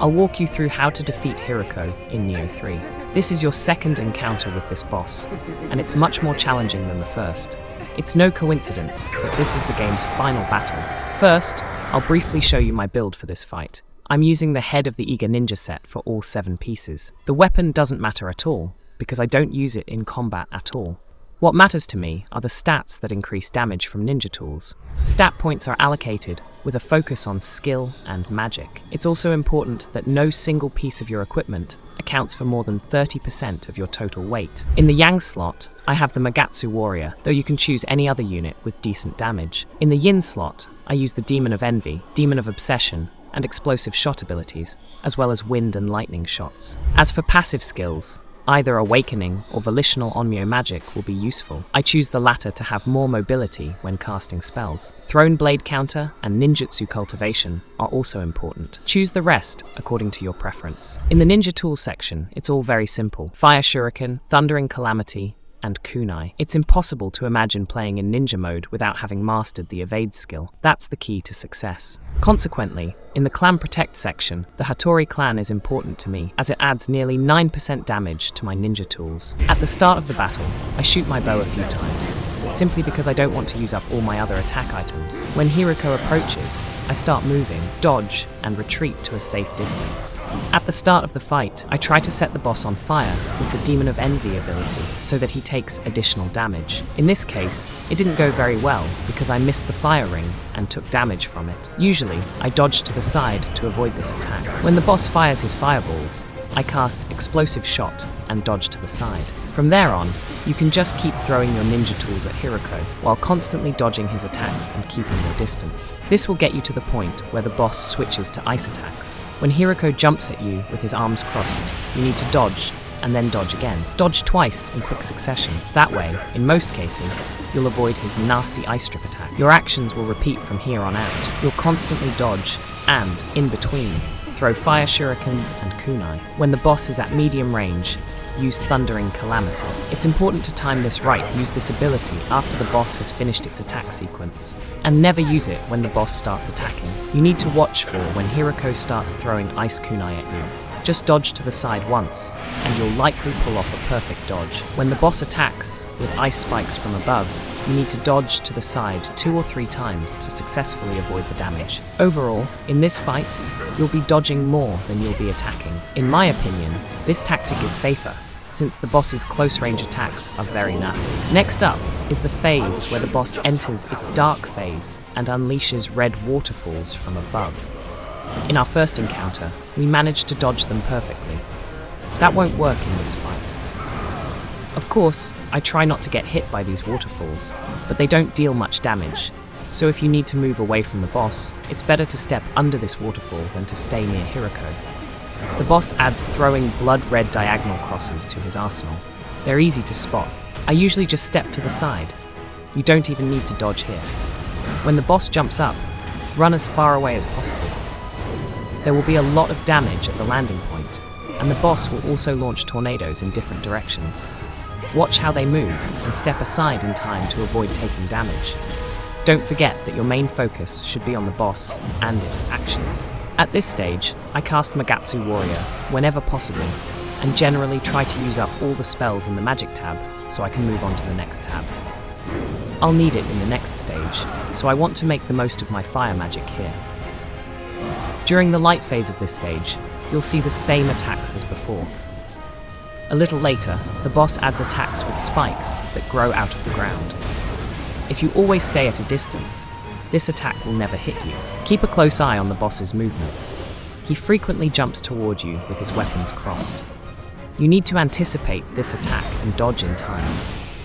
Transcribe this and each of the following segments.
I'll walk you through how to defeat Hiruko in Nioh 3. This is your second encounter with this boss, and it's much more challenging than the first. It's no coincidence that this is the game's final battle. First, I'll briefly show you my build for this fight. I'm using the Head of the Eager Ninja set for all 7 pieces. The weapon doesn't matter at all, because I don't use it in combat at all. What matters to me are the stats that increase damage from ninja tools. Stat points are allocated with a focus on skill and magic. It's also important that no single piece of your equipment accounts for more than 30% of your total weight. In the Yang slot, I have the Magatsu Warrior, though you can choose any other unit with decent damage. In the Yin slot, I use the Demon of Envy, Demon of Obsession, and explosive shot abilities, as well as wind and lightning shots. As for passive skills, either Awakening or Volitional Onmyo Magic will be useful. I choose the latter to have more mobility when casting spells. Throne Blade Counter and Ninjutsu Cultivation are also important. Choose the rest according to your preference. In the Ninja Tools section, it's all very simple. Fire Shuriken, Thundering Calamity, and Kunai. It's impossible to imagine playing in ninja mode without having mastered the evade skill. That's the key to success. Consequently, in the Clan Protect section, the Hattori clan is important to me, as it adds nearly 9% damage to my ninja tools. At the start of the battle, I shoot my bow a few times, simply because I don't want to use up all my other attack items. When Hiruko approaches, I start moving, dodge, and retreat to a safe distance. At the start of the fight, I try to set the boss on fire with the Demon of Envy ability, so that he takes additional damage. In this case, it didn't go very well because I missed the fire ring and took damage from it. Usually, I dodge to the side to avoid this attack. When the boss fires his fireballs, I cast Explosive Shot and dodge to the side. From there on, you can just keep throwing your ninja tools at Hiruko while constantly dodging his attacks and keeping your distance. This will get you to the point where the boss switches to ice attacks. When Hiruko jumps at you with his arms crossed, you need to dodge and then dodge again. Dodge twice in quick succession. That way, in most cases, you'll avoid his nasty ice strip attack. Your actions will repeat from here on out. You'll constantly dodge and, in between, throw fire shurikens and kunai. When the boss is at medium range, use Thundering Calamity. It's important to time this right. Use this ability after the boss has finished its attack sequence, and never use it when the boss starts attacking. You need to watch for when Hiruko starts throwing ice kunai at you. Just dodge to the side once, and you'll likely pull off a perfect dodge. When the boss attacks with ice spikes from above, you need to dodge to the side 2 or 3 times to successfully avoid the damage. Overall, in this fight, you'll be dodging more than you'll be attacking. In my opinion, this tactic is safer, since the boss's close-range attacks are very nasty. Next up is the phase where the boss enters its dark phase and unleashes red waterfalls from above. In our first encounter, we managed to dodge them perfectly. That won't work in this fight. Of course, I try not to get hit by these waterfalls, but they don't deal much damage, so if you need to move away from the boss, it's better to step under this waterfall than to stay near Hiruko. The boss adds throwing blood-red diagonal crosses to his arsenal. They're easy to spot. I usually just step to the side. You don't even need to dodge here. When the boss jumps up, run as far away as possible. There will be a lot of damage at the landing point, and the boss will also launch tornadoes in different directions. Watch how they move and step aside in time to avoid taking damage. Don't forget that your main focus should be on the boss and its actions. At this stage, I cast Magatsu Warrior whenever possible, and generally try to use up all the spells in the magic tab so I can move on to the next tab. I'll need it in the next stage, so I want to make the most of my fire magic here. During the light phase of this stage, you'll see the same attacks as before. A little later, the boss adds attacks with spikes that grow out of the ground. If you always stay at a distance, this attack will never hit you. Keep a close eye on the boss's movements. He frequently jumps toward you with his weapons crossed. You need to anticipate this attack and dodge in time.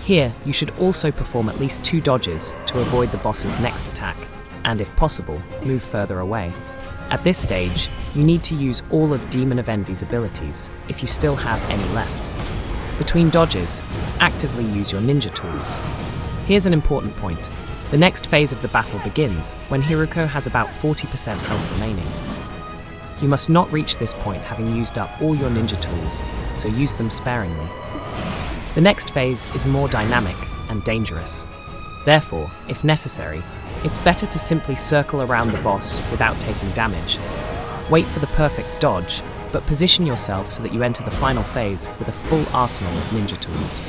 Here, you should also perform at least 2 dodges to avoid the boss's next attack, and if possible, move further away. At this stage, you need to use all of Demon of Envy's abilities, if you still have any left. Between dodges, actively use your ninja tools. Here's an important point. The next phase of the battle begins when Hiruko has about 40% health remaining. You must not reach this point having used up all your ninja tools, so use them sparingly. The next phase is more dynamic and dangerous. Therefore, if necessary, it's better to simply circle around the boss without taking damage. Wait for the perfect dodge, but position yourself so that you enter the final phase with a full arsenal of ninja tools.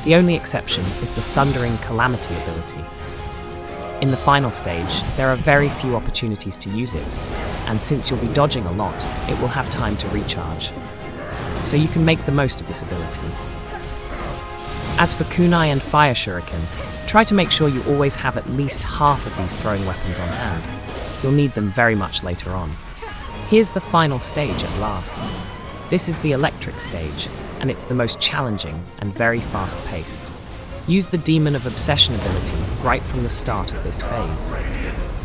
The only exception is the Thundering Calamity ability. In the final stage, there are very few opportunities to use it, and since you'll be dodging a lot, it will have time to recharge. So you can make the most of this ability. As for kunai and fire shuriken, try to make sure you always have at least half of these throwing weapons on hand. You'll need them very much later on. Here's the final stage at last. This is the electric stage, and it's the most challenging and very fast-paced. Use the Demon of Obsession ability right from the start of this phase.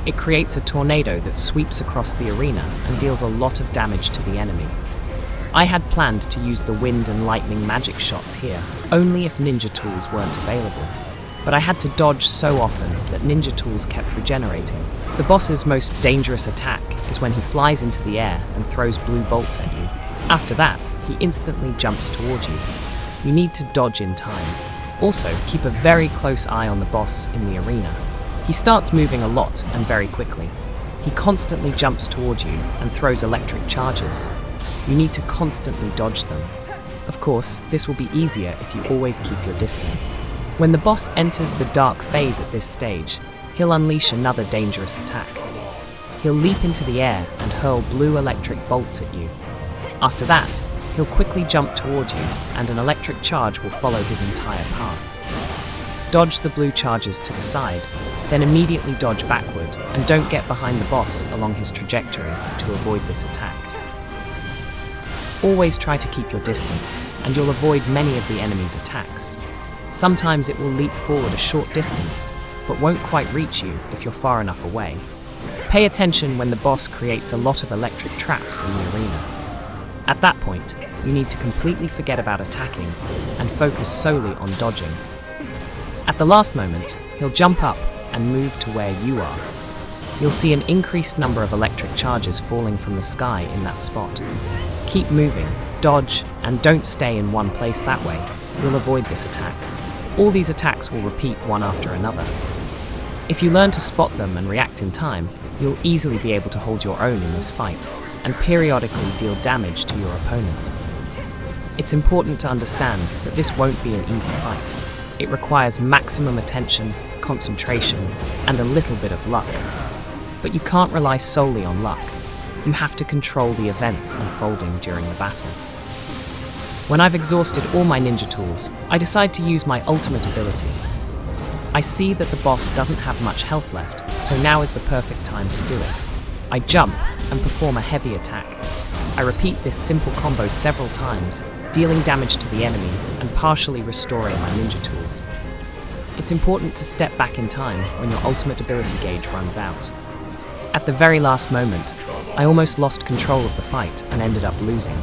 It creates a tornado that sweeps across the arena and deals a lot of damage to the enemy. I had planned to use the wind and lightning magic shots here, only if ninja tools weren't available. But I had to dodge so often that ninja tools kept regenerating. The boss's most dangerous attack is when he flies into the air and throws blue bolts at you. After that, he instantly jumps toward you. You need to dodge in time. Also, keep a very close eye on the boss in the arena. He starts moving a lot and very quickly. He constantly jumps toward you and throws electric charges. You need to constantly dodge them. Of course, this will be easier if you always keep your distance. When the boss enters the dark phase at this stage, he'll unleash another dangerous attack. He'll leap into the air and hurl blue electric bolts at you. After that, he'll quickly jump toward you, and an electric charge will follow his entire path. Dodge the blue charges to the side, then immediately dodge backward, and don't get behind the boss along his trajectory to avoid this attack. Always try to keep your distance, and you'll avoid many of the enemy's attacks. Sometimes it will leap forward a short distance, but won't quite reach you if you're far enough away. Pay attention when the boss creates a lot of electric traps in the arena. At that point, you need to completely forget about attacking and focus solely on dodging. At the last moment, he'll jump up and move to where you are. You'll see an increased number of electric charges falling from the sky in that spot. Keep moving, dodge, and don't stay in one place that way. You'll avoid this attack. All these attacks will repeat one after another. If you learn to spot them and react in time, you'll easily be able to hold your own in this fight, and periodically deal damage to your opponent. It's important to understand that this won't be an easy fight. It requires maximum attention, concentration, and a little bit of luck. But you can't rely solely on luck. You have to control the events unfolding during the battle. When I've exhausted all my ninja tools, I decide to use my ultimate ability. I see that the boss doesn't have much health left, so now is the perfect time to do it. I jump and perform a heavy attack. I repeat this simple combo several times, dealing damage to the enemy and partially restoring my ninja tools. It's important to step back in time when your ultimate ability gauge runs out. At the very last moment, I almost lost control of the fight and ended up losing.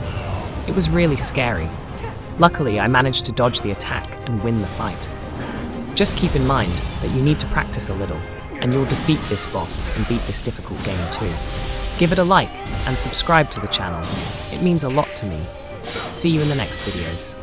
It was really scary. Luckily, I managed to dodge the attack and win the fight. Just keep in mind that you need to practice a little, and you'll defeat this boss and beat this difficult game too. Give it a like and subscribe to the channel. It means a lot to me. See you in the next videos.